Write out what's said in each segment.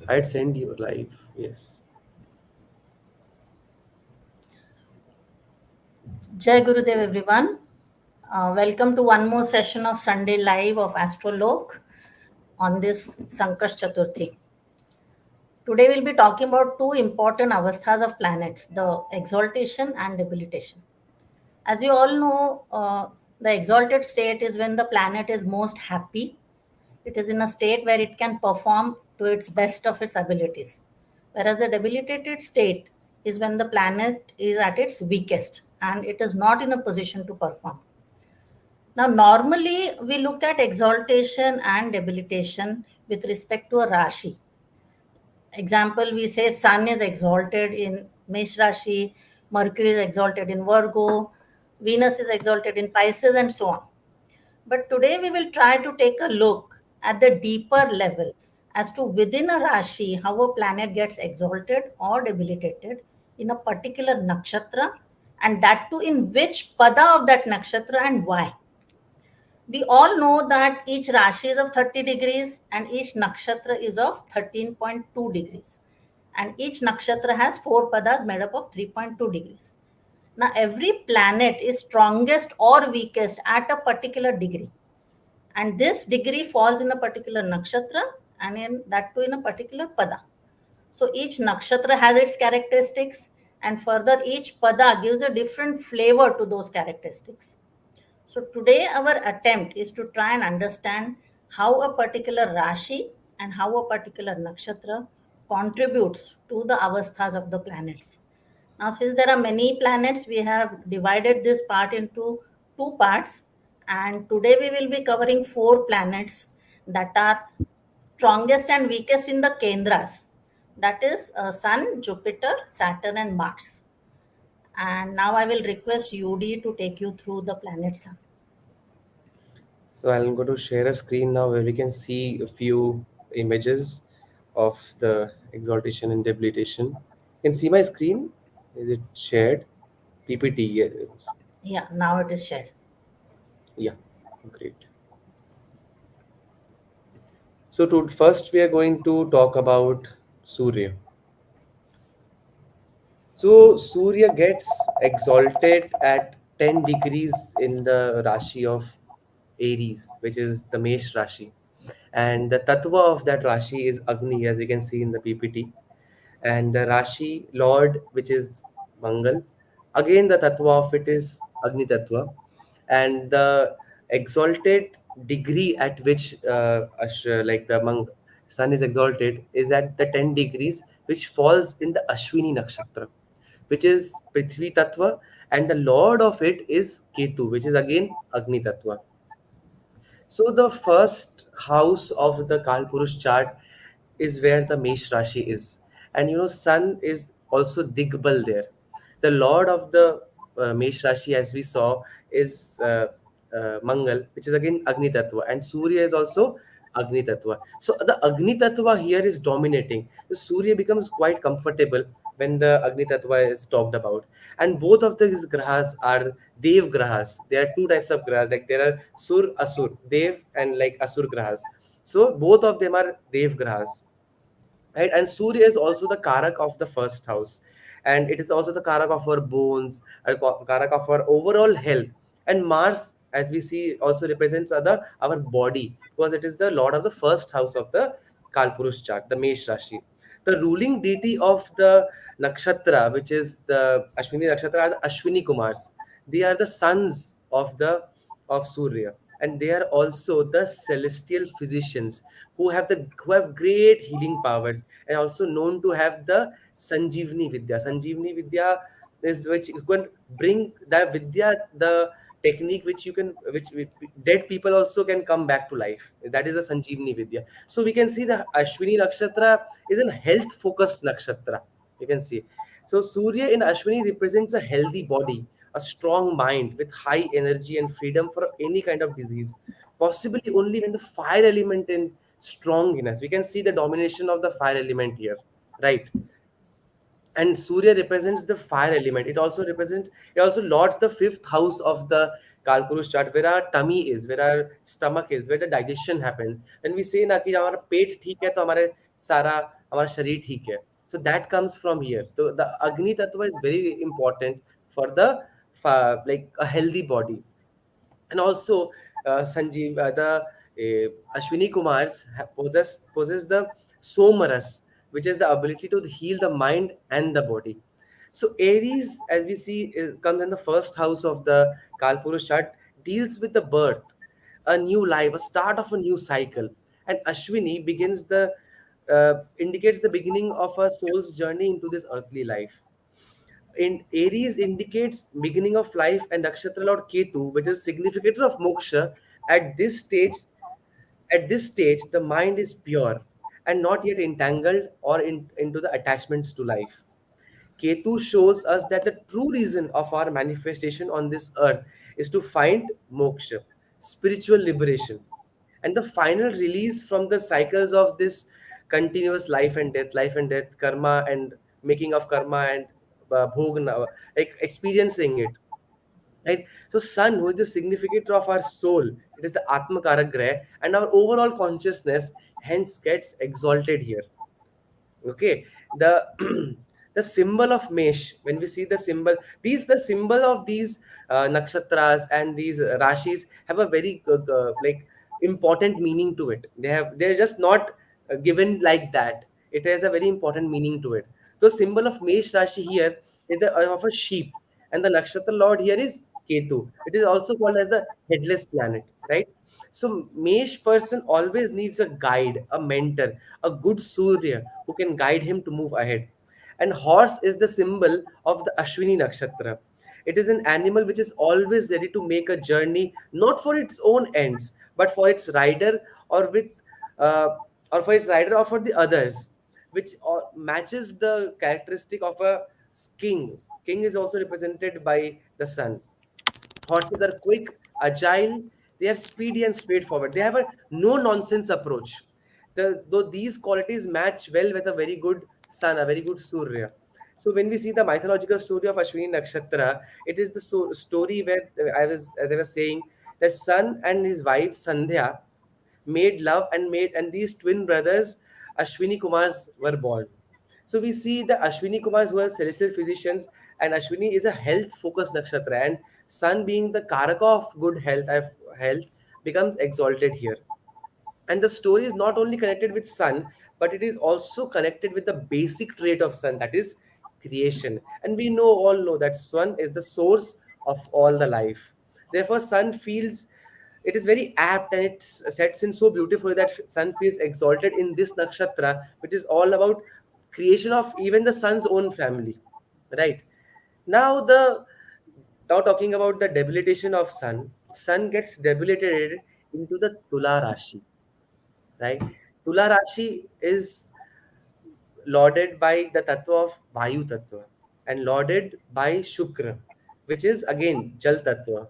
I'd send you live. Yes. Jai Gurudev, everyone. Welcome to one more session of Sunday Live of Astrolok on this Sankash Chaturthi. Today we'll be talking about two important avasthas of planets, the exaltation and debilitation. As you all know, the exalted state is when the planet is most happy. It is in a state where it can perform to its best of its abilities. Whereas the debilitated state is when the planet is at its weakest and it is not in a position to perform. Now, normally we look at exaltation and debilitation with respect to a Rashi. Example, we say Sun is exalted in Mesh Rashi, Mercury is exalted in Virgo, Venus is exalted in Pisces, and so on. But today we will try to take a look at the deeper level as to within a Rashi how a planet gets exalted or debilitated in a particular nakshatra, and that too in which pada of that nakshatra and why. We all know that each Rashi is of 30 degrees and each nakshatra is of 13.2 degrees. And each nakshatra has four padas made up of 3.2 degrees. Now, every planet is strongest or weakest at a particular degree. And this degree falls in a particular nakshatra and in that too in a particular pada. So each nakshatra has its characteristics, and further, each pada gives a different flavor to those characteristics. So today our attempt is to try and understand how a particular Rashi and how a particular nakshatra contributes to the avasthas of the planets. Now, since there are many planets, we have divided this part into two parts, and today we will be covering four planets that are strongest and weakest in the Kendras. That is Sun, Jupiter, Saturn, and Mars. And now I will request UD to take you through the planet Sun. So I'm going to share a screen now where we can see a few images of the exaltation and debilitation. You can see my screen. Is it shared? PPT. Yeah. Yeah, now it is shared. Yeah. Great. So first we are going to talk about Surya. So Surya gets exalted at 10 degrees in the Rashi of Aries, which is the Mesh Rashi. And the Tattva of that Rashi is Agni, as you can see in the PPT. And the Rashi Lord, which is Mangal. Again, the Tattva of it is Agni Tattva. And the exalted degree at which like the sun is exalted is at the 10 degrees, which falls in the Ashwini Nakshatra, which is Prithvi Tattva, and the lord of it is Ketu, which is again Agni Tattva. So the first house of the Kalpurush chart is where the Mesh Rashi is, and Sun is also Digbal there. The lord of the Mesh Rashi, as we saw, is Mangal, which is again Agni Tattva, and Surya is also Agni Tattva. So the Agni Tattva here is dominating. The Surya becomes quite comfortable when the Agni Tattva is talked about, and both of these grahas are Dev grahas. There are two types of grahas, like there are Sur Asur, Dev, and like Asur grahas. So both of them are Dev grahas, right? And Surya is also the karak of the first house, and it is also the karak of our bones, karak of our overall health. And Mars, as we see, also represents our body, because it is the lord of the first house of the Kalpurush chart, the Mesh Rashi. The ruling deity of the nakshatra, which is the Ashwini nakshatra, are the Ashwini Kumars. They are the sons of Surya, and they are also the celestial physicians who have great healing powers, and also known to have the Sanjeevani Vidya. Sanjeevani Vidya is which you can bring that Vidya, the technique which you can, which dead people also can come back to life. That is the Sanjeevani Vidya. So we can see the Ashwini Nakshatra is a health focused nakshatra. You can see. So Surya in Ashwini represents a healthy body, a strong mind with high energy and freedom for any kind of disease. Possibly only when the fire element in strongness. We can see the domination of the fire element here, right? And Surya represents the fire element. It also lords the fifth house of the Kalpurush chart, where our tummy is, where our stomach is, where the digestion happens. When we say ना कि हमारा पेट ठीक है तो हमारे सारा हमारा शरीर ठीक है. So that comes from here. So the Agni Tattva is very important for the like a healthy body. And also Sanjeev, Ashwini Kumars possess the Somaras, which is the ability to heal the mind and the body. So Aries, as we see, comes in the first house of the Kalpurus chart, deals with the birth, a new life, a start of a new cycle. And Ashwini begins the indicates the beginning of a soul's journey into this earthly life. In Aries indicates beginning of life, and Nakshatra Lord Ketu, which is significator of moksha. At this stage, at this stage, the mind is pure and not yet entangled or into the attachments to life. Ketu shows us that the true reason of our manifestation on this earth is to find moksha, spiritual liberation, and the final release from the cycles of this continuous life and death, karma and making of karma and bhogna, like experiencing it. Right? So, Sun, who is the significator of our soul, it is the Atmakarak Graha, and our overall consciousness hence gets exalted here. Okay, the the symbol of mesh, when we see the symbol, these the symbol of these nakshatras and these rashis have a very like important meaning to it. They're just not given like that. It has a very important meaning to it. So symbol of mesh rashi here is the of a sheep, and the nakshatra lord here is Ketu. It is also called as the headless planet, right? So Mesh person always needs a guide, a mentor, a good Surya who can guide him to move ahead. And horse is the symbol of the Ashwini Nakshatra. It is an animal which is always ready to make a journey, not for its own ends, but for its rider or with, uh, or for its rider or for the others, which matches the characteristic of a king. King is also represented by the sun. Horses are quick, agile, they are speedy and straightforward. They have a no nonsense approach. Though these qualities match well with a very good sun, a very good Surya. So when we see the mythological story of Ashwini Nakshatra, it is the story where as I was saying, the son and his wife Sandhya made love and these twin brothers Ashwini Kumars were born. So we see the Ashwini Kumars who are celestial physicians, and Ashwini is a health focused nakshatra, and Sun being the karaka of good health becomes exalted here. And the story is not only connected with sun, but it is also connected with the basic trait of sun, that is creation. And we know all know that sun is the source of all the life. Therefore sun feels, it is very apt, and it sets in so beautifully that sun feels exalted in this nakshatra, which is all about creation of even the sun's own family, right? Now the now talking about the debilitation of sun gets debilitated into the Tula Rashi, right? Tula Rashi is lauded by the tattva of Vayu tattva and lauded by Shukra, which is again Jal tattva.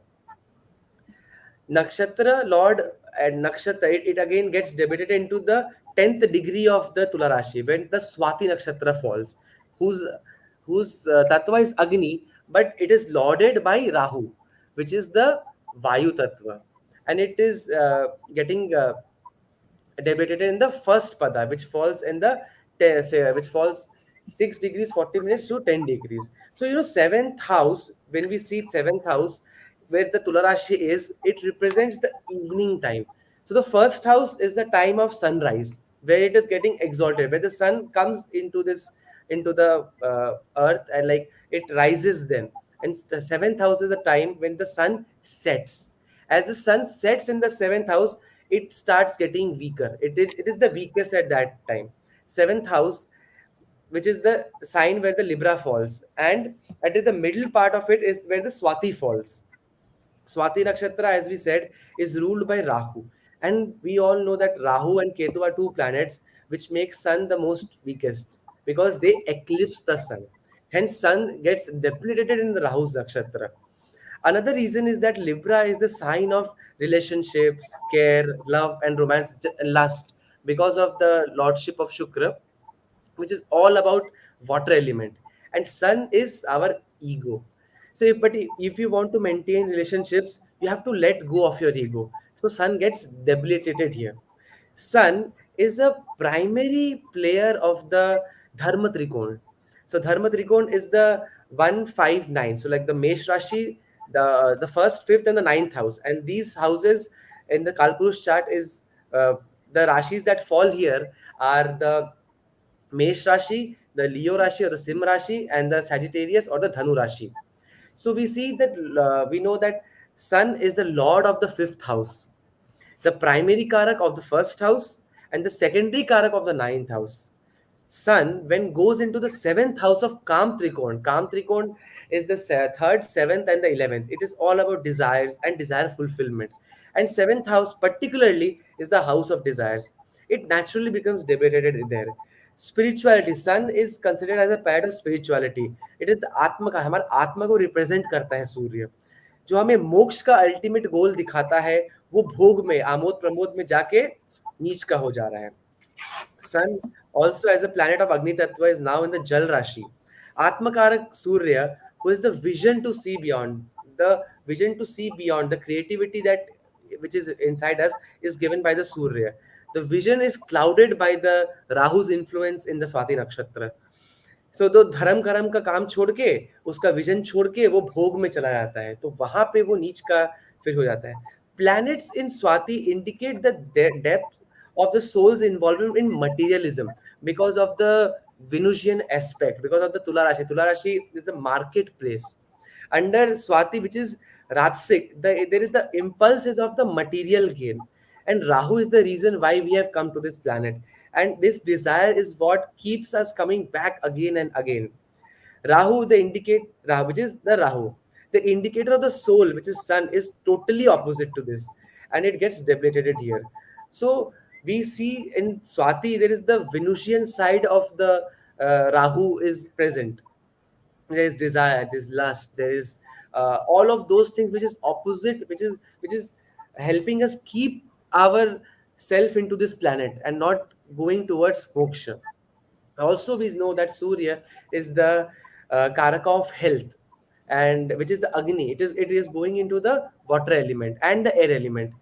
Nakshatra Lord and Nakshatra, it again gets debated into the 10th degree of the Tula Rashi when the Swati Nakshatra falls, whose whose tattva is Agni, but it is lauded by Rahu, which is the Vayu tattva, and it is getting debated in the first pada, which falls in the which falls 6 degrees 40 minutes to 10 degrees. So seventh house, when we see seventh house where the Tularashi is, it represents the evening time. So the first house is the time of sunrise, where it is getting exalted, where the sun comes into this into the earth, and like it rises then. And the seventh house is the time when the sun sets. As the sun sets in the seventh house, it starts getting weaker. It is the weakest at that time. Seventh house, which is the sign where the Libra falls, and that is the middle part of it is where the Swati falls. Swati Nakshatra, as we said, is ruled by Rahu. And we all know that Rahu and Ketu are two planets which make Sun the most weakest because they eclipse the Sun. Hence, Sun gets debilitated in the Rahu's Nakshatra. Another reason is that Libra is the sign of relationships, care, love, and romance, and lust, because of the lordship of Shukra, which is all about water element, and sun is our ego. So if you want to maintain relationships, you have to let go of your ego. So sun gets debilitated here. Sun is a primary player of the Dharma Trikon. So Dharma Trikon is the 159. So like the Mesh Rashi, the first, fifth, and the ninth house. And these houses in the Kalpurush chart is the Rashis that fall here are the Mesh Rashi, the Leo Rashi or the Sim Rashi, and the Sagittarius or the Dhanu Rashi. So we see that we know that Sun is the lord of the fifth house, the primary karak of the first house, and the secondary karak of the ninth house. Sun, when goes into the seventh house of Kam Trikon is the third, seventh, and the 11th. It is all about desires and desire fulfillment. And seventh house, particularly, is the house of desires. It naturally becomes debated there. Spirituality, Sun is considered as a planet of spirituality. It is the Atma का हमारे आत्मा को represent करता है सूर्य, जो हमें मोक्ष का अल्टीमेट गोल दिखाता है, वो भोग में आमोद प्रमोद में जाके नीच का हो जा रहा है. Sun, also as a planet of Agni Tattva, is now in the Jal Rashi. Atmakarak Surya, who is the vision to see beyond, the vision to see beyond, the creativity that which is inside us is given by the Surya. The vision is clouded by the Rahu's influence in the Swati Nakshatra. सो तो धर्म कर्म का काम छोड़ के, उसका vision छोड़ के वो भोग में चला जाता है, तो वहां पे वो नीच का फिर हो जाता है. Planets in Swati indicate the depth of the soul's involvement in materialism because of the Venusian aspect, because of the Tula Rashi. Tula Rashi is the marketplace. Under Swati, which is Ratsik, there is the impulses of the material gain. And Rahu is the reason why we have come to this planet. And this desire is what keeps us coming back again and again. Rahu, which is the Rahu. The indicator of the soul, which is Sun, is totally opposite to this. And it gets debilitated here. So we see in Swati, there is the Venusian side of the Rahu is present. There is desire, there is lust, there is all of those things which is opposite, which is helping us keep our self into this planet and not going towards moksha. Also, we know that Surya is the karaka of health, and which is the Agni. It is going into the water element and the air element.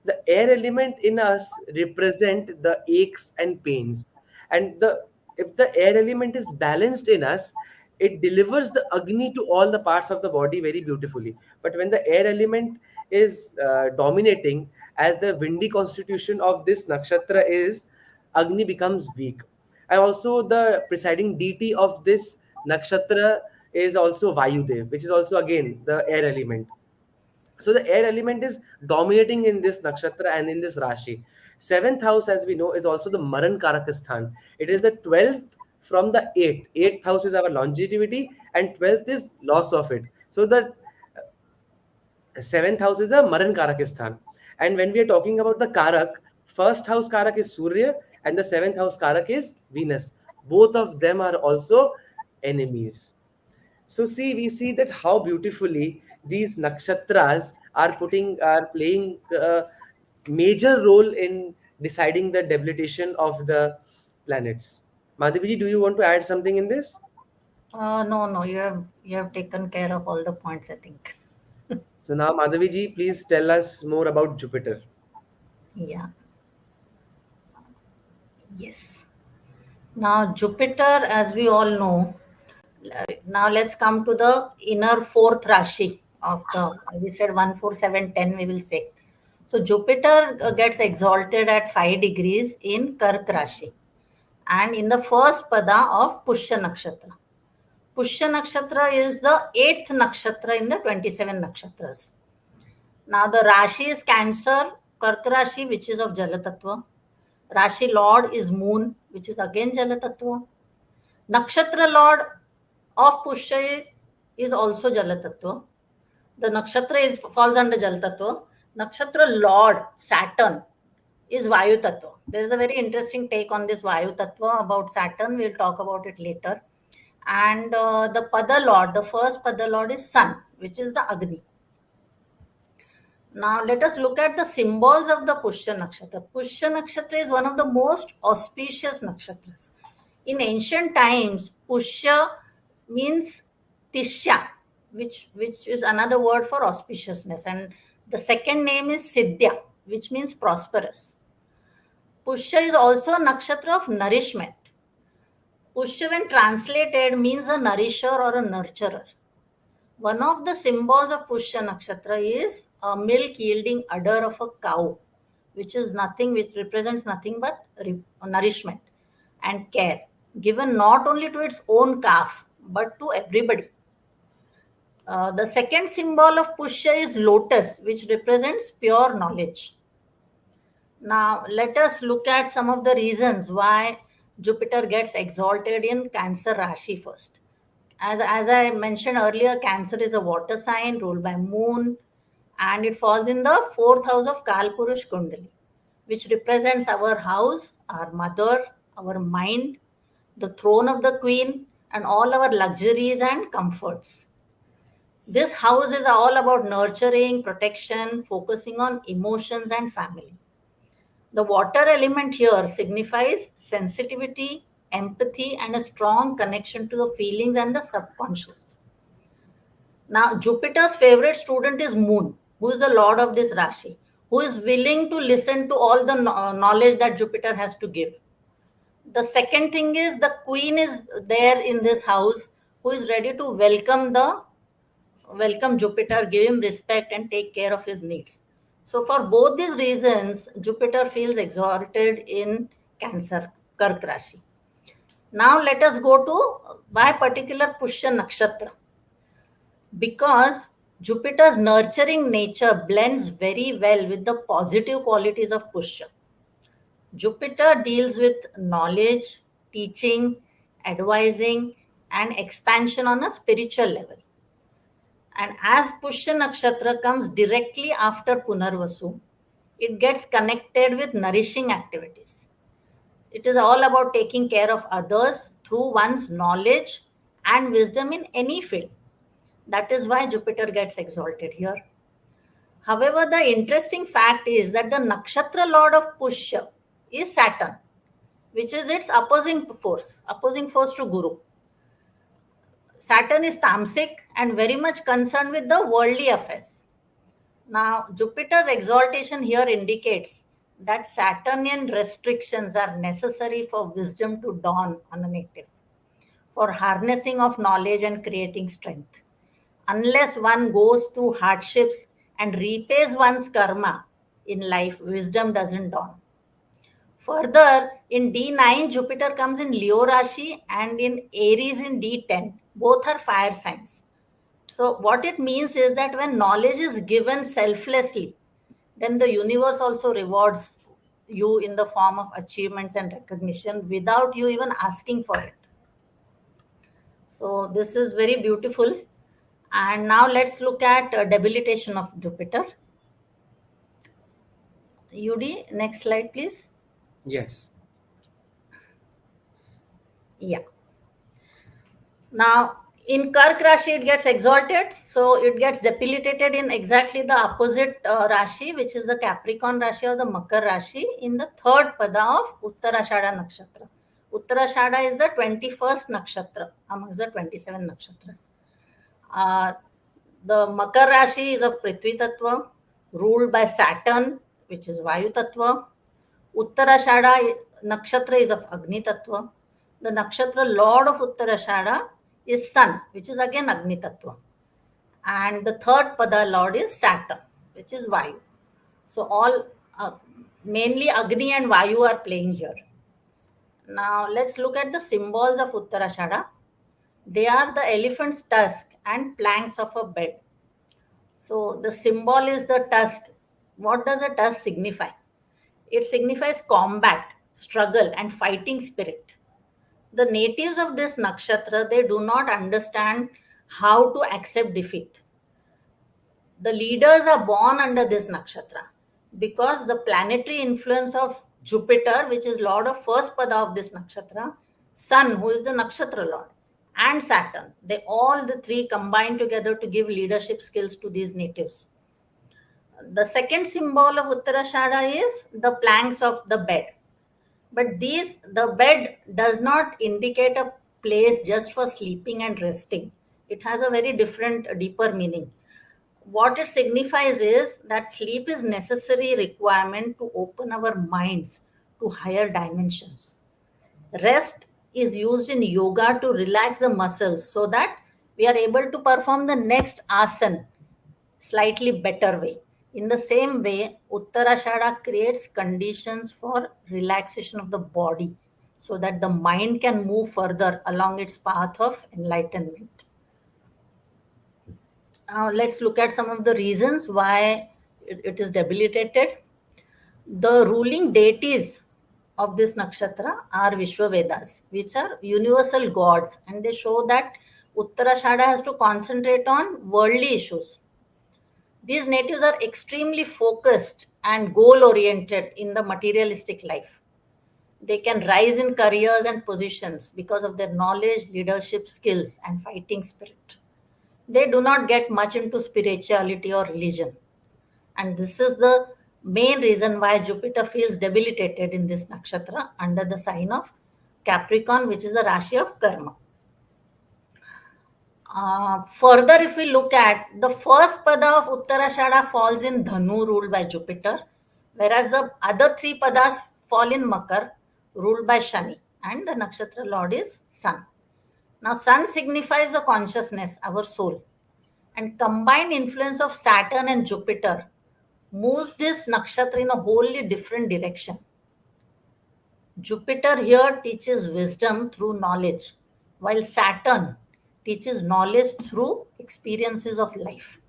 The air element in us represent the aches and pains, and the if the air element is balanced in us, it delivers the Agni to all the parts of the body very beautifully. But when the air element is dominating, as the windy constitution of this nakshatra is, Agni becomes weak. And also the presiding deity of this nakshatra is also Vayudev, which is also again the air element. So the air element is dominating in this nakshatra and in this Rashi. Seventh house, as we know, is also the Maran Karakasthan. It is the 12th from the 8th. Eighth house is our longevity, and 12th is loss of it. So the seventh house is the Maran Karakistan. And when we are talking about the Karak, first house Karak is Surya and the seventh house Karak is Venus. Both of them are also enemies. So see, we see that how beautifully these nakshatras are playing a major role in deciding the debilitation of the planets. Madhaviji, do you want to add something in this? No, no, you have taken care of all the points, I think. So now, Madhaviji, please tell us more about Jupiter. Yeah. Yes. Now, Jupiter, as we all know, now let's come to the inner fourth Rashi of the, we said 1, 4, 7, 10, we will say. So, Jupiter gets exalted at 5 degrees in Kark Rashi and in the first pada of Pushya Nakshatra. Pushya Nakshatra is the 8th Nakshatra in the 27 Nakshatras. Now, the Rashi is Cancer, Kark Rashi, which is of Jala Tattva. Rashi Lord is Moon, which is again Jala Tattva. Nakshatra Lord of Pushya is also Jala Tattva. The Nakshatra falls under Jala Tattva. Nakshatra Lord, Saturn, is Vayu Tattva. There is a very interesting take on this Vayu Tattva about Saturn. We'll talk about it later. And the Pada Lord, the first Pada Lord is Sun, which is the Agni. Now let us look at the symbols of the Pushya Nakshatra. Pushya Nakshatra is one of the most auspicious nakshatras. In ancient times, Pushya means Tishya, which is another word for auspiciousness. And the second name is Siddhya, which means prosperous. Pushya is also a nakshatra of nourishment. Pushya, when translated, means a nourisher or a nurturer. One of the symbols of Pushya Nakshatra is a milk yielding udder of a cow, which represents nothing but nourishment and care, given not only to its own calf, but to everybody. The second symbol of Pushya is lotus, which represents pure knowledge. Now, let us look at some of the reasons why Jupiter gets exalted in Cancer Rashi first. As I mentioned earlier, Cancer is a water sign ruled by Moon, and it falls in the fourth house of Kalpurush Kundali, which represents our house, our mother, our mind, the throne of the queen, and all our luxuries and comforts. This house is all about nurturing, protection, focusing on emotions and family. The water element here signifies sensitivity, empathy, and a strong connection to the feelings and the subconscious. Now, Jupiter's favorite student is Moon, who is the lord of this Rashi, who is willing to listen to all the knowledge that Jupiter has to give. The second thing is the queen is there in this house, who is ready to welcome Jupiter, give him respect, and take care of his needs. So, for both these reasons, Jupiter feels exalted in Cancer, Kark Rashi. Now, let us go to why particular Pushya Nakshatra. Because Jupiter's nurturing nature blends very well with the positive qualities of Pushya. Jupiter deals with knowledge, teaching, advising, and expansion on a spiritual level. And as Pushya Nakshatra comes directly after Punarvasu, it gets connected with nourishing activities. It is all about taking care of others through one's knowledge and wisdom in any field. That is why Jupiter gets exalted here. However, the interesting fact is that the nakshatra lord of Pushya is Saturn, which is its opposing force to Guru. Saturn is tamasic and very much concerned with the worldly affairs. Now, Jupiter's exaltation here indicates that Saturnian restrictions are necessary for wisdom to dawn on a native, for harnessing of knowledge and creating strength. Unless one goes through hardships and repays one's karma in life, wisdom doesn't dawn. Further, in D9, Jupiter comes in Leo Rashi and in Aries in D10. Both are fire signs. So, what it means is that when knowledge is given selflessly, then the universe also rewards you in the form of achievements and recognition without you even asking for it. So, this is very beautiful. And now let's look at debilitation of Jupiter. UD, next slide, please. Yes. Yeah. Now, in Kark Rashi, it gets exalted. So, it gets debilitated in exactly the opposite Rashi, which is the Capricorn Rashi or the Makar Rashi, in the third pada of Uttarashada Nakshatra. Uttarashada is the 21st Nakshatra amongst the 27 Nakshatras. Uh, the Makar Rashi is of Prithvi Tattva, ruled by Saturn, which is Vayu Tattva. Uttarashada Nakshatra is of Agni Tattva. The Nakshatra Lord of Uttarashada is Sun, which is again Agni Tattva. And the third Pada Lord is Saturn, which is Vayu. So all mainly Agni and Vayu are playing here. Now let's look at the symbols of Uttarashada. They are the elephant's tusk and planks of a bed. So the symbol is the tusk. What does a tusk signify? It signifies combat, struggle, and fighting spirit. The natives of this nakshatra, they do not understand how to accept defeat. The leaders are born under this nakshatra because the planetary influence of Jupiter, which is lord of first pada of this nakshatra, Sun, who is the nakshatra lord, and Saturn, they all the three combine together to give leadership skills to these natives. The second symbol of Uttarashada is the planks of the bed. But the bed does not indicate a place just for sleeping and resting. It has a very different, deeper meaning. What it signifies is that sleep is necessary requirement to open our minds to higher dimensions. Rest is used in yoga to relax the muscles so that we are able to perform the next asana slightly better way. In the same way, Uttarashada creates conditions for relaxation of the body so that the mind can move further along its path of enlightenment. Now, let's look at some of the reasons why it is debilitated. The ruling deities of this nakshatra are Vishwavedas, which are universal gods, and they show that Uttarashada has to concentrate on worldly issues. These natives are extremely focused and goal oriented in the materialistic life. They can rise in careers and positions because of their knowledge, leadership skills, and fighting spirit. They do not get much into spirituality or religion. And this is the main reason why Jupiter feels debilitated in this nakshatra under the sign of Capricorn, which is the Rashi of Karma. Further, if we look at the first pada of Uttarashada falls in Dhanu, ruled by Jupiter, whereas the other three padas fall in Makar, ruled by Shani, and the nakshatra lord is Sun. Now, Sun signifies the consciousness, our soul, and combined influence of Saturn and Jupiter moves this nakshatra in a wholly different direction. Jupiter here teaches wisdom through knowledge, while Saturn teaches knowledge through experiences of life.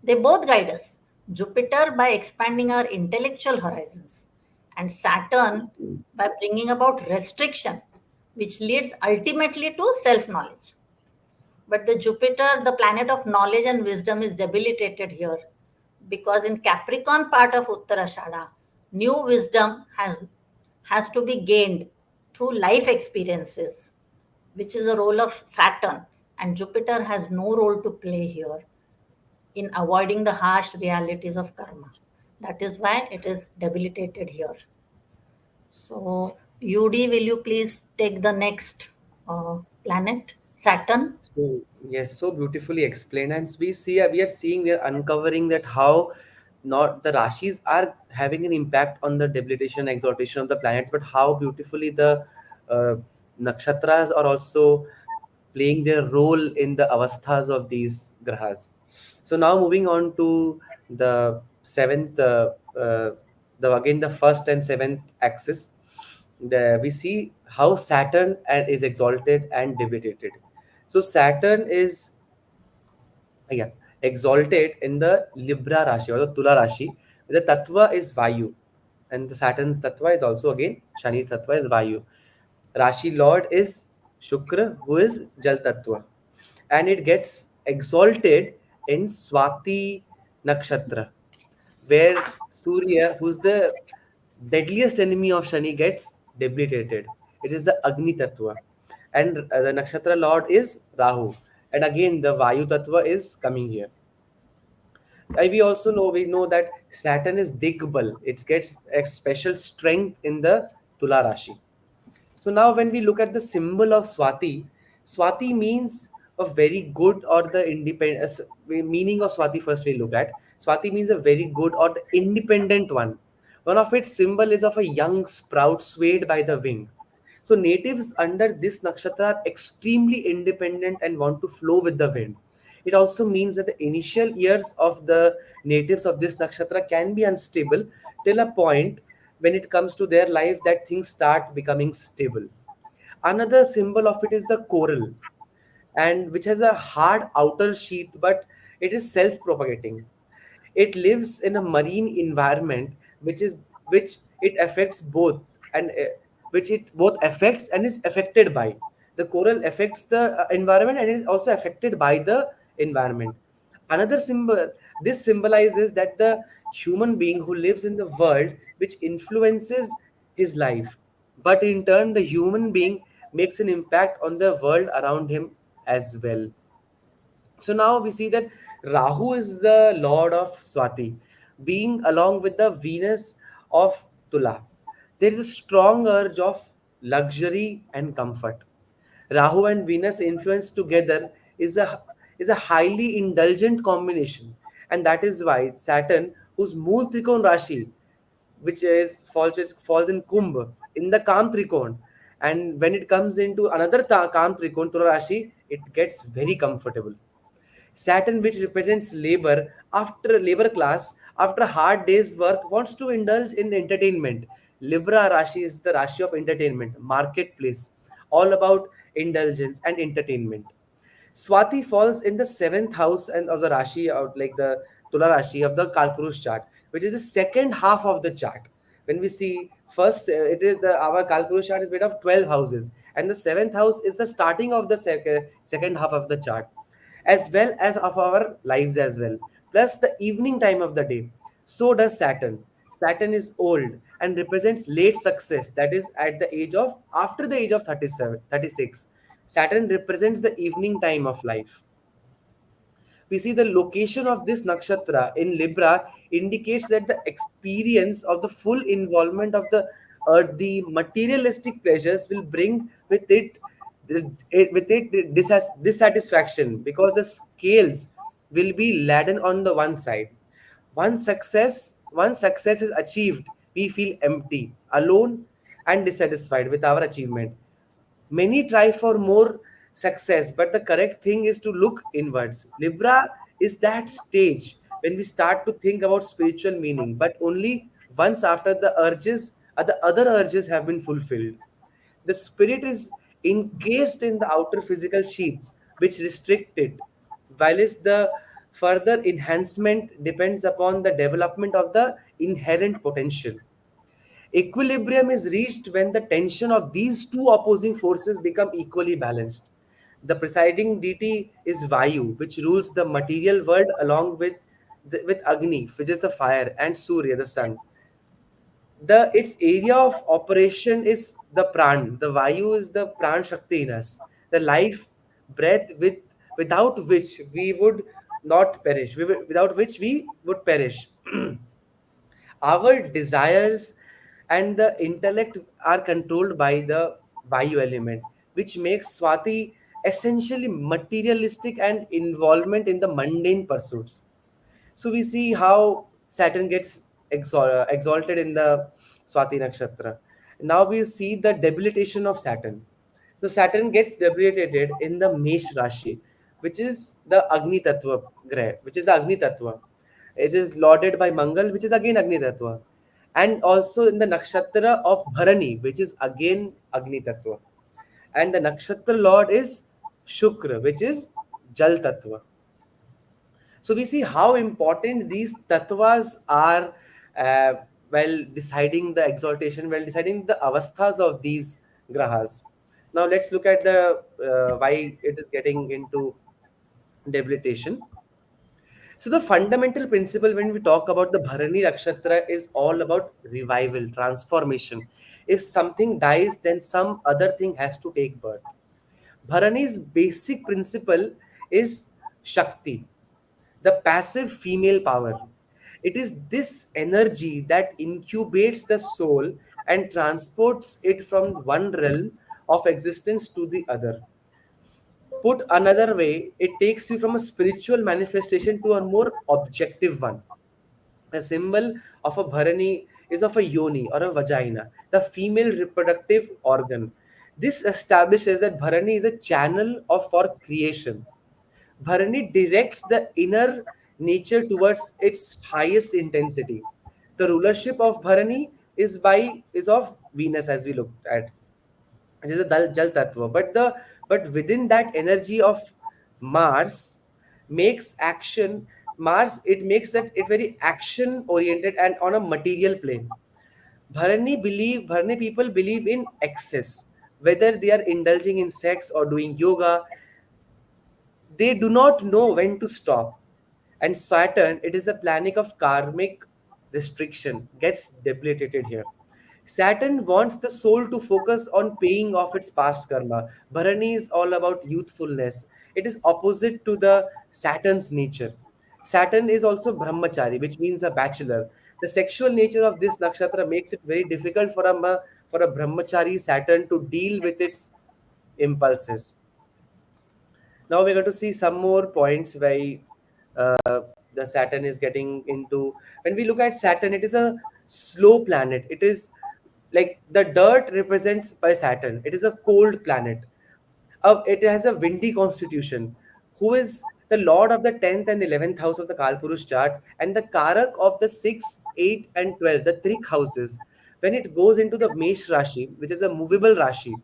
They both guide us. Jupiter by expanding our intellectual horizons, and Saturn by bringing about restriction, which leads ultimately to self knowledge. But the Jupiter, the planet of knowledge and wisdom, is debilitated here because in Capricorn part of Uttarashada, new wisdom has to be gained through life experiences, which is a role of Saturn, and Jupiter has no role to play here in avoiding the harsh realities of karma. That is why it is debilitated here. So, UD, will you please take the next planet, Saturn? So, yes, so beautifully explained. And we are uncovering that how not the Rashis are having an impact on the debilitation and exaltation of the planets, but how beautifully the uh, nakshatras are also playing their role in the avasthas of these grahas. So now moving on to the seventh, the again the first and seventh axis, we see how Saturn is exalted and debilitated. So Saturn is yeah, exalted in the Libra Rashi or the Tula Rashi. The Tattva is Vayu, and the Saturn's Tattva is also again Shani's Tattva is Vayu. Rashi Lord is Shukra, who is Jal Tattva, and it gets exalted in Swati Nakshatra, where Surya, who's the deadliest enemy of Shani, gets debilitated. It is the Agni Tattva. And the Nakshatra Lord is Rahu. And again, the Vayu Tattva is coming here. We know that Saturn is Digbal. It gets a special strength in the Tula Rashi. So now when we look at the symbol of Swati, Swati means a very good or the independent meaning of Swati first we look at. Swati means a very good or the independent one. One of its symbol is of a young sprout swayed by the wind. So natives under this nakshatra are extremely independent and want to flow with the wind. It also means that the initial years of the natives of this nakshatra can be unstable till a point when it comes to their life that things start becoming stable. Another symbol of it is the coral, and which has a hard outer sheath, but it is self-propagating. It lives in a marine environment which it affects both and which it both affects and is affected by. The coral affects the environment and is also affected by the environment. Another symbol, this symbolizes that the human being who lives in the world which influences his life, but in turn the human being makes an impact on the world around him as well. So now we see that Rahu is the lord of Swati, being along with the Venus of Tula. There is a strong urge of luxury and comfort. Rahu and Venus influence together is a highly indulgent combination, and that is why Saturn, whose Mool Trikon Rashi, which falls in Kumbh in the Kam Trikon. And when it comes into another Kam Trikon, Tula Rashi, it gets very comfortable. Saturn, which represents labor class, after a hard day's work, wants to indulge in entertainment. Libra Rashi is the Rashi of entertainment, marketplace, all about indulgence and entertainment. Swati falls in the seventh house and of the Rashi, out like the Tula Rashi of the Kalpurush chart, which is the second half of the chart. When we see first, it is the our Kalpurush chart is made of 12 houses, and the seventh house is the starting of the second half of the chart, as well as of our lives as well. Plus the evening time of the day. So does Saturn. Saturn is old and represents late success, that is at the age of after the age of 37, 36. Saturn represents the evening time of life. We see the location of this nakshatra in Libra indicates that the experience of the full involvement of the earth, the materialistic pleasures will bring with it dissatisfaction, because the scales will be laden on the one side. Once success is achieved, we feel empty, alone, and dissatisfied with our achievement. Many try for more success, but the correct thing is to look inwards. Libra is that stage when we start to think about spiritual meaning, but only once after the urges or the other urges have been fulfilled. The spirit is encased in the outer physical sheaths, which restrict it, while is the further enhancement depends upon the development of the inherent potential. Equilibrium is reached when the tension of these two opposing forces become equally balanced. The presiding deity is Vayu, which rules the material world along with Agni, which is the fire, and Surya, the sun. Its area of operation is the pran. The Vayu is the pran shakti in us, the life breath without which we would not perish, without which we would perish. Our desires and the intellect are controlled by the Vayu element, which makes Swati essentially materialistic and involvement in the mundane pursuits. So we see how Saturn gets exalted in the Swati Nakshatra. Now we see the debilitation of Saturn. So Saturn gets debilitated in the Mesh Rashi, which is the Agni Tattva Graha, which is the Agni Tattva. It is lauded by Mangal, which is again Agni Tattva. And also in the Nakshatra of Bharani, which is again Agni Tattva. And the Nakshatra Lord is Shukra, which is Jal Tattva. So we see how important these tattvas are uh, while deciding the exaltation, while deciding the avasthas of these grahas. Now let's look at the why it is getting into debilitation. So the fundamental principle when we talk about the Bharani Nakshatra is all about revival, transformation. If something dies, then some other thing has to take birth. Bharani's basic principle is Shakti, the passive female power. It is this energy that incubates the soul and transports it from one realm of existence to the other. Put another way, it takes you from a spiritual manifestation to a more objective one. A symbol of a bharani is of a yoni or a vagina, the female reproductive organ. This establishes that bharani is a channel of for creation. Bharani directs the inner nature towards its highest intensity. The rulership of Bharani is of Venus, as we looked at. It is a Jal Tattva. But within that energy of Mars makes action Mars, it makes that it very action oriented and on a material plane. Bharani people believe in excess, whether they are indulging in sex or doing yoga. They do not know when to stop. And Saturn, it is a planet of karmic restriction, gets debilitated here. Saturn wants the soul to focus on paying off its past karma. Bharani is all about youthfulness. It is opposite to the Saturn's nature. Saturn is also brahmachari, which means a bachelor. The sexual nature of this nakshatra makes it very difficult for a brahmachari Saturn to deal with its impulses. Now we're going to see some more points why the Saturn is getting into. When we look at Saturn, it is a slow planet. It is like the dirt represents by Saturn. It is a cold planet. It has a windy constitution, who is the lord of the 10th and 11th house of the Kalpurush chart, and the Karak of the 6th, 8th, and 12th, the three houses. When it goes into the Mesh Rashi, which is a movable Rashi,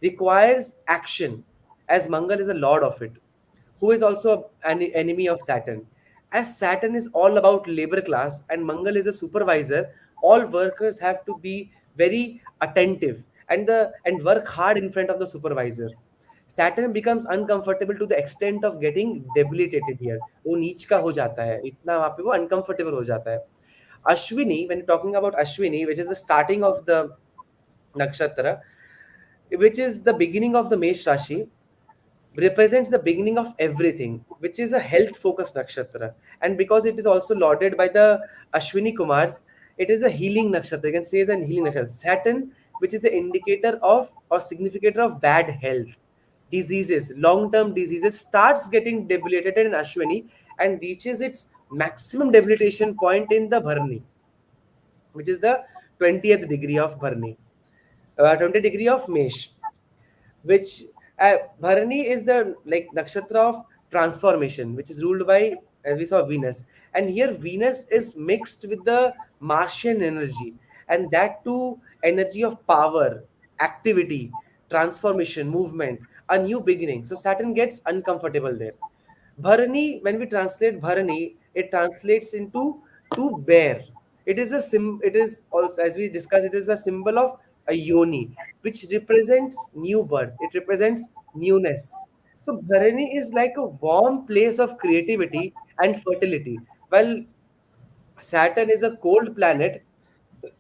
requires action, as Mangal is the lord of it, who is also an enemy of Saturn. As Saturn is all about labor class and Mangal is a supervisor, all workers have to be very attentive and work hard in front of the supervisor. Saturn becomes uncomfortable to the extent of getting debilitated here. वो नीच का हो जाता है, इतना वहाँ पे वो uncomfortable हो जाता है. Ashwini, when talking about Ashwini, which is the starting of the nakshatra, which is the beginning of the Mesh Rashi, represents the beginning of everything, which is a health focused nakshatra. And because it is also lauded by the Ashwini Kumars, it is a healing nakshatra. You can say it's a healing nakshatra. Saturn, which is the indicator of or significator of bad health, diseases, long term diseases, starts getting debilitated in Ashwini and reaches its maximum debilitation point in the Bharni, which is the 20th degree of Bharni, 20 degree of Mesh, which Bharani is the like nakshatra of transformation, which is ruled by, as we saw, Venus. And here Venus is mixed with the Martian energy, and that too energy of power, activity, transformation, movement, a new beginning. So Saturn gets uncomfortable there. Bharani, when we translate Bharani, it translates into to bear. It is a it is also, as we discussed, it is a symbol of a yoni, which represents new birth. It represents newness. So Bharani is like a warm place of creativity and fertility, while Saturn is a cold planet,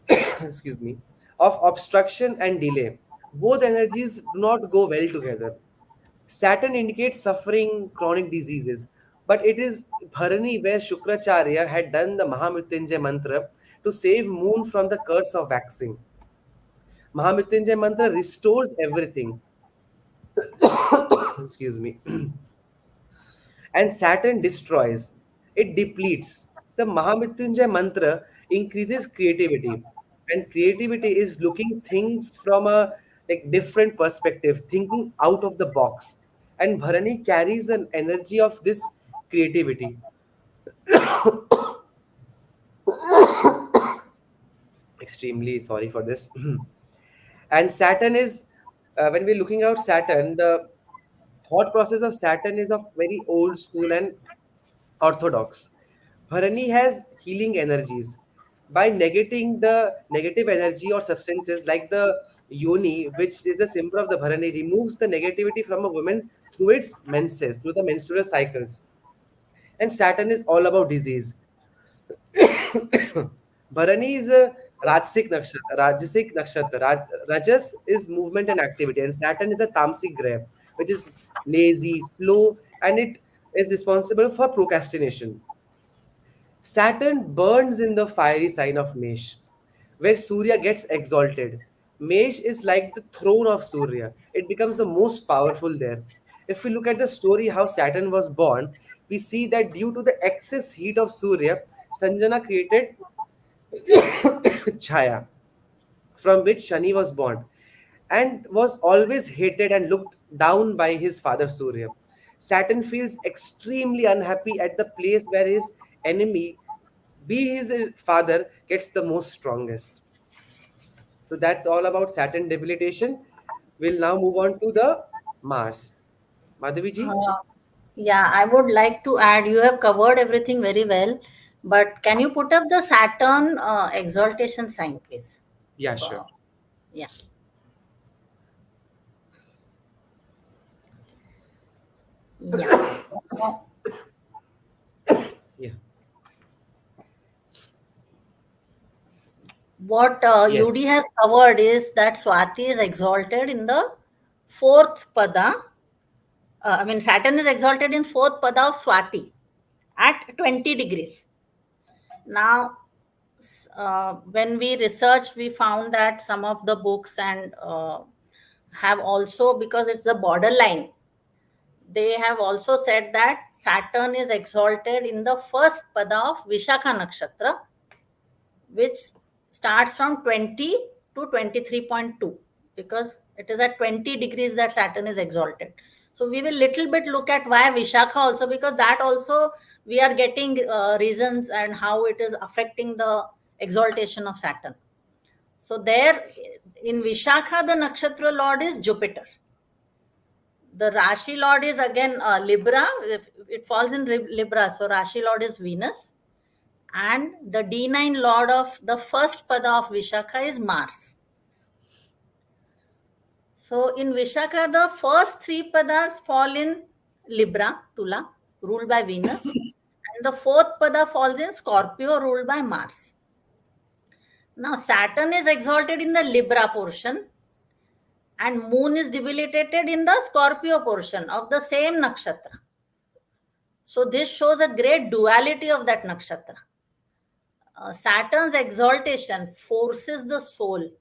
excuse me, of obstruction and delay. Both energies do not go well together. Saturn indicates suffering, chronic diseases, but it is Bharani where Shukracharya had done the Mahamrityunjay mantra to save moon from the curse of waxing. Mahamrityunjay mantra restores everything. Excuse me. And Saturn destroys. It depletes. The Mahamrityunjay mantra increases creativity, and creativity is looking things from a like different perspective, thinking out of the box. And Bharani carries an energy of this creativity. Extremely sorry for this. And Saturn is, when we're looking out Saturn, the thought process of Saturn is of very old school and orthodox. Bharani has healing energies. By negating the negative energy or substances like the yoni, which is the symbol of the Bharani, removes the negativity from a woman through its menses, through the menstrual cycles. And Saturn is all about disease. Bharani is a Rajasic nakshatra. Rajas is movement and activity, and Saturn is a Tamasic graha, which is lazy, slow, and it is responsible for procrastination. Saturn burns in the fiery sign of Mesh, where Surya gets exalted. Mesh is like the throne of Surya. It becomes the most powerful there. If we look at the story how Saturn was born, we see that due to the excess heat of Surya, Sanjana created Chaya, from which Shani was born, and was always hated and looked down by his father Surya. Saturn feels extremely unhappy at the place where his enemy, be his father, gets the most strongest. So that's all about Saturn debilitation. We'll now move on to the Mars. Madhavi ji? Uh, yeah, I would like to add, you have covered everything very well, but can you put up the Saturn exaltation sign, please? Yeah, sure. Uh, yeah. Yeah. Uh, Yeah. what Yes. UD has covered is that Swati is exalted in the fourth pada. I mean, Saturn is exalted in fourth pada of Swati at 20 degrees. Now, when we researched, we found that some of the books and have also, because it's the borderline, they have also said that Saturn is exalted in the first pada of Vishakha Nakshatra, which starts from 20 to 23.2, because it is at 20 degrees that Saturn is exalted. So we will little bit look at why Vishakha also, because that also we are getting reasons and how it is affecting the exaltation of Saturn. So there in Vishakha, the nakshatra lord is Jupiter. The Rashi lord is again Libra. If it falls in Libra, so Rashi lord is Venus. And the D9 lord of the first pada of Vishakha is Mars. So in Vishakha, the first three padas fall in Libra, Tula, ruled by Venus. And the fourth pada falls in Scorpio, ruled by Mars. Now Saturn is exalted in the Libra portion, and Moon is debilitated in the Scorpio portion of the same nakshatra. So this shows a great duality of that nakshatra. Saturn's exaltation forces the soul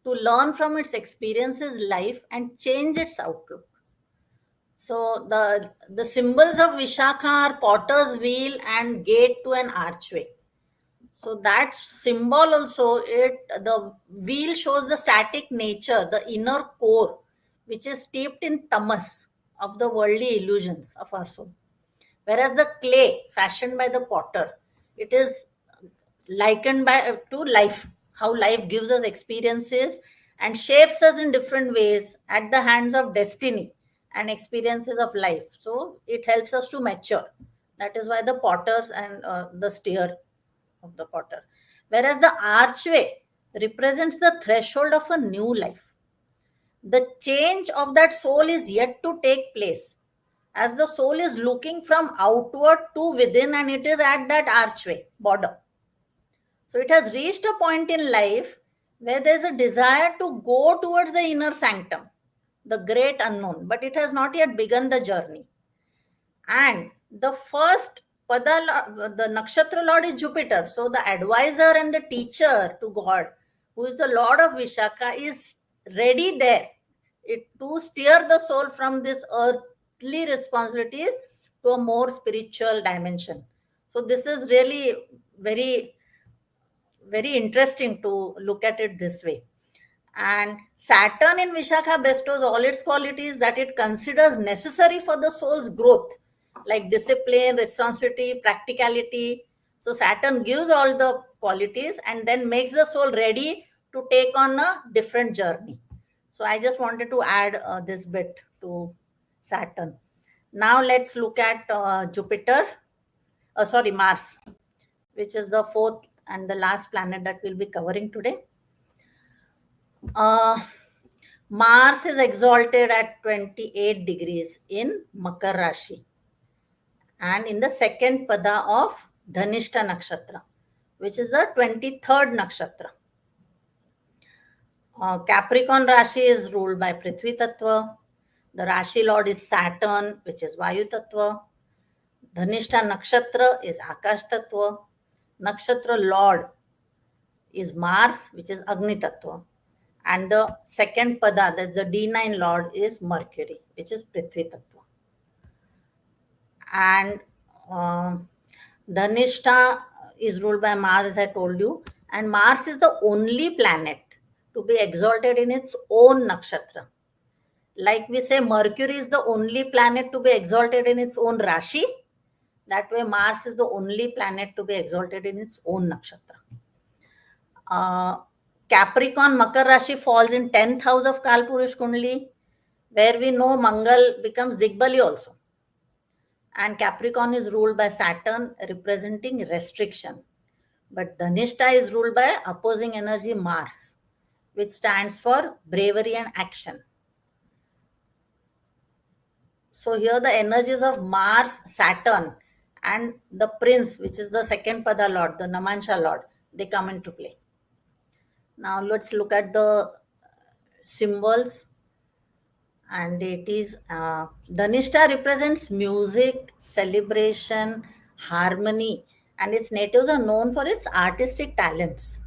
to learn from its experiences life and change its outlook. So the symbols of Vishakha are potter's wheel and gate to an archway. So that symbol also, the wheel shows the static nature, the inner core, which is steeped in tamas of the worldly illusions of our soul. Whereas the clay fashioned by the potter, it is likened to life, how life gives us experiences and shapes us in different ways at the hands of destiny and experiences of life. So it helps us to mature. That is why the potters and the steer of the potter. Whereas the archway represents the threshold of a new life. The change of that soul is yet to take place, as the soul is looking from outward to within, and it is at that archway border. So it has reached a point in life where there is a desire to go towards the inner sanctum, the great unknown, but it has not yet begun the journey. And the first pada, the nakshatra lord is Jupiter. So the advisor and the teacher to God, who is the lord of Vishakha, is ready there to steer the soul from this earthly responsibilities to a more spiritual dimension. So this is really very, very interesting to look at it this way. And Saturn in Vishakha bestows all its qualities that it considers necessary for the soul's growth, like discipline, responsibility, practicality. So Saturn gives all the qualities and then makes the soul ready to take on a different journey. So I just wanted to add this bit to Saturn. Now let's look at Jupiter, sorry, Mars, which is the fourth and the last planet that we'll be covering today. Uh, Mars is exalted at 28 degrees in Makar Rashi and in the second pada of Dhanishta Nakshatra, which is the 23rd Nakshatra. Capricorn Rashi is ruled by Prithvi Tattva. The Rashi Lord is Saturn, which is Vayu Tattva. Dhanishta Nakshatra is Akash Tattva. Nakshatra Lord is Mars, which is Agni Tattva. And the second pada, that's the D9 lord, is Mercury, which is Prithvi Tattva. And Dhanishta is ruled by Mars, as I told you. And Mars is the only planet to be exalted in its own nakshatra. Like we say, Mercury is the only planet to be exalted in its own Rashi. That way, Mars is the only planet to be exalted in its own nakshatra. Capricorn Makar Rashi falls in 10th house of Kalpurish Kundali, where we know Mangal becomes Digbali also. And Capricorn is ruled by Saturn, representing restriction. But Dhanishta is ruled by opposing energy Mars, which stands for bravery and action. So here the energies of Mars, Saturn, and the Prince, which is the second pada lord, the Namansha lord, they come into play. Now let's look at the symbols. And it is Dhanishta represents music, celebration, harmony, and its natives are known for its artistic talents.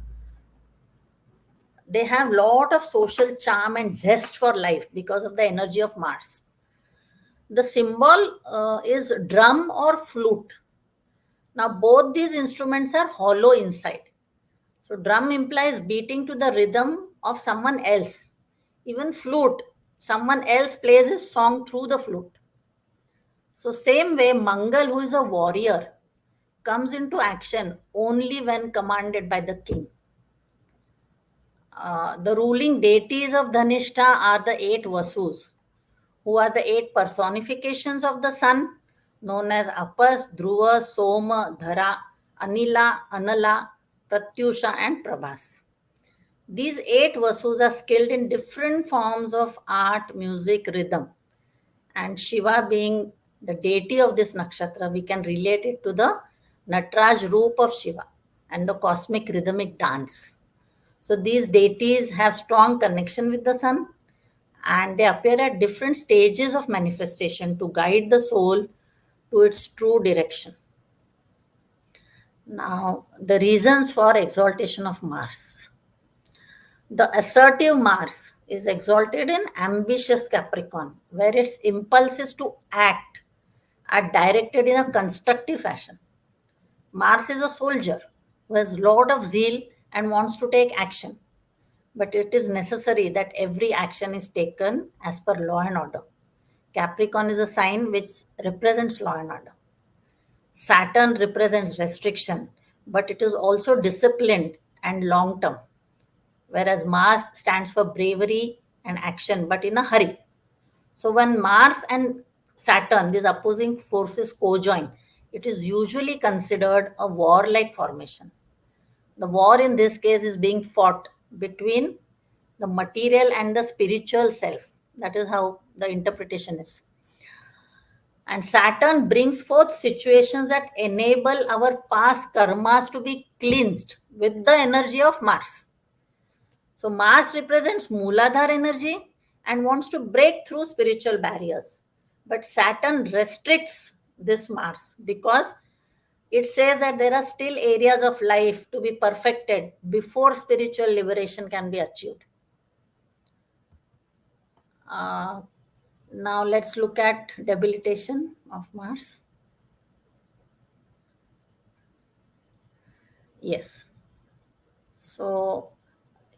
They have lot of social charm and zest for life because of the energy of Mars. The symbol is drum or flute. Now both these instruments are hollow inside. So drum implies beating to the rhythm of someone else. Even flute, someone else plays his song through the flute. So same way, Mangal, who is a warrior, comes into action only when commanded by the king. The ruling deities of Dhanishta are the eight Vasus, who are the eight personifications of the sun, known as Apas, Dhruva, Soma, Dhara, Anila, Anala, Pratyusha, and Prabhas. These eight Vasus are skilled in different forms of art, music, rhythm. And Shiva being the deity of this nakshatra, we can relate it to the Natraj Roop of Shiva and the cosmic rhythmic dance. So these deities have strong connection with the sun and they appear at different stages of manifestation to guide the soul to its true direction. Now, the reasons for exaltation of Mars. The assertive Mars is exalted in ambitious Capricorn, where its impulses to act are directed in a constructive fashion. Mars is a soldier who has lot of zeal and wants to take action, but it is necessary that every action is taken as per law and order. Capricorn is a sign which represents law and order. Saturn represents restriction, but it is also disciplined and long term, whereas Mars stands for bravery and action, but in a hurry. So when Mars and Saturn, these opposing forces co-join, it is usually considered a warlike formation. The war in this case is being fought between the material and the spiritual self. That is how the interpretation is. And Saturn brings forth situations that enable our past karmas to be cleansed with the energy of Mars. So Mars represents Mooladhara energy and wants to break through spiritual barriers. But Saturn restricts this Mars because it says that there are still areas of life to be perfected before spiritual liberation can be achieved. Uh, Now let's look at debilitation of Mars. Yes. So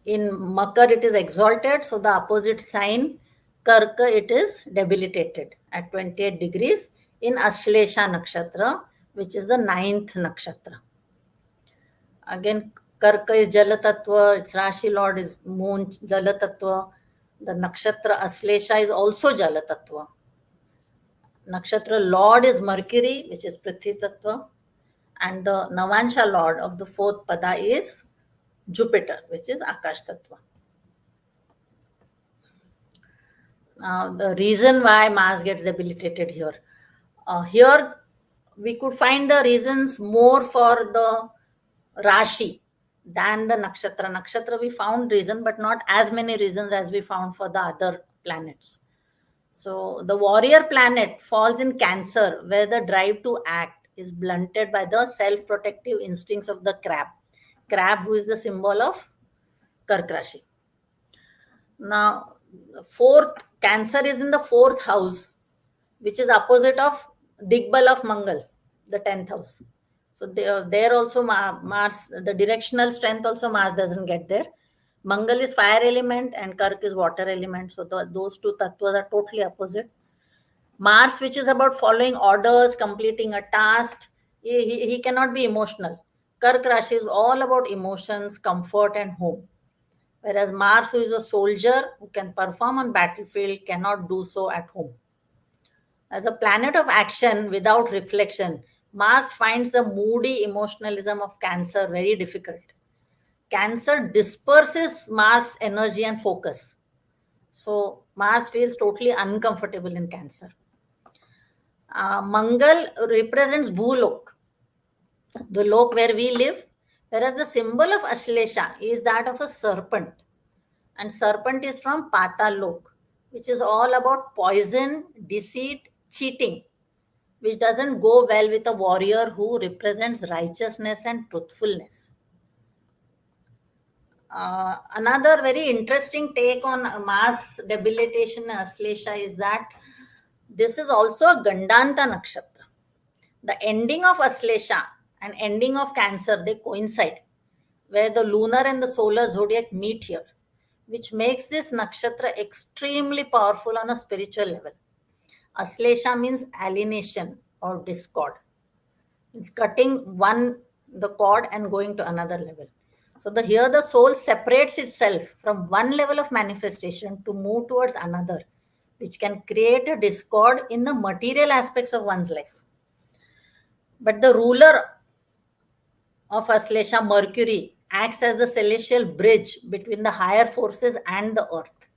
in Makar it is exalted, so the opposite sign Karka it is debilitated at 28 degrees in Ashlesha nakshatra, which is the ninth nakshatra. Again, Karka is Jala Tattva, its Rashi Lord is Moon Jala Tattva. The nakshatra Aslesha is also Jala Tattva. Nakshatra Lord is Mercury, which is Prithvi Tattva. And the Navansha Lord of the fourth pada is Jupiter, which is Akash Tattva. Now, the reason why Mars gets debilitated here. Here, we could find the reasons more for the Rashi than the Nakshatra. Nakshatra, we found reason, but not as many reasons as we found for the other planets. So, the warrior planet falls in Cancer, where the drive to act is blunted by the self protective instincts of the crab. Crab, who is the symbol of Kark Rashi. Now, fourth, Cancer is in the fourth house, which is opposite of Digbal of Mangal, the 10th house. So there also Mars, the directional strength also Mars doesn't get there. Mangal is fire element and Kark is water element. So those two tattvas are totally opposite. Mars, which is about following orders, completing a task, he cannot be emotional. Kark Rashi is all about emotions, comfort, and home. Whereas Mars, who is a soldier who can perform on battlefield, cannot do so at home. As a planet of action without reflection, Mars finds the moody emotionalism of Cancer very difficult. Cancer disperses Mars' energy and focus. So Mars feels totally uncomfortable in Cancer. Mangal represents Bhulok, the lok where we live, whereas the symbol of Ashlesha is that of a serpent. And serpent is from Patalok, which is all about poison, deceit, cheating, which doesn't go well with a warrior who represents righteousness and truthfulness. Another very interesting take on Mars debilitation Aslesha is that this is also a Gandanta nakshatra. The ending of Aslesha and ending of Cancer, they coincide. where the lunar and the solar zodiac meet here, which makes this nakshatra extremely powerful on a spiritual level. Aslesha means alienation or discord. It's cutting the cord and going to another level. So here the soul separates itself from one level of manifestation to move towards another, which can create a discord in the material aspects of one's life. But the ruler of Aslesha, Mercury, acts as the celestial bridge between the higher forces and the earth.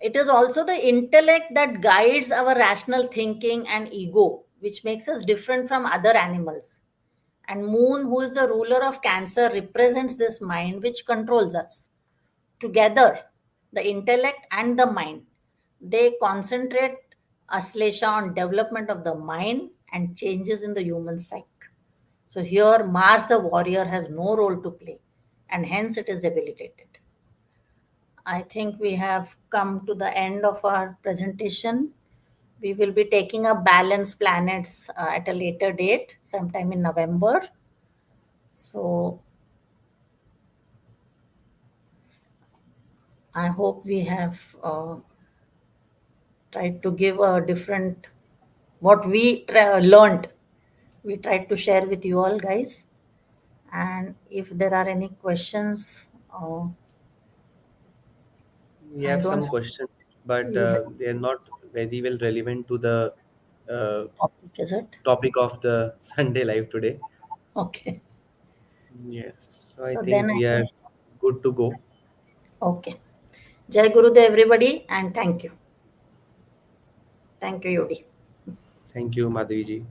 It is also the intellect that guides our rational thinking and ego, which makes us different from other animals. And Moon, who is the ruler of Cancer, represents this mind which controls us. Together, the intellect and the mind, they concentrate Aslesha on development of the mind and changes in the human psyche. So here, Mars the warrior has no role to play, and hence it is debilitated. I think we have come to the end of our presentation. We will be taking up balanced planets at a later date, sometime in November. So I hope we have tried to give a different what we learned. We tried to share with you all, guys. And if there are any questions, We I have don't some see questions, but we have they are not very well relevant to the uh, topic, is it? topic of the Sunday live today. Okay. Yes, so I So then think I we are think, good to go. okay. Jai Gurudev, everybody, and thank you. Thank you, Yodi. Thank you, Madhavi ji.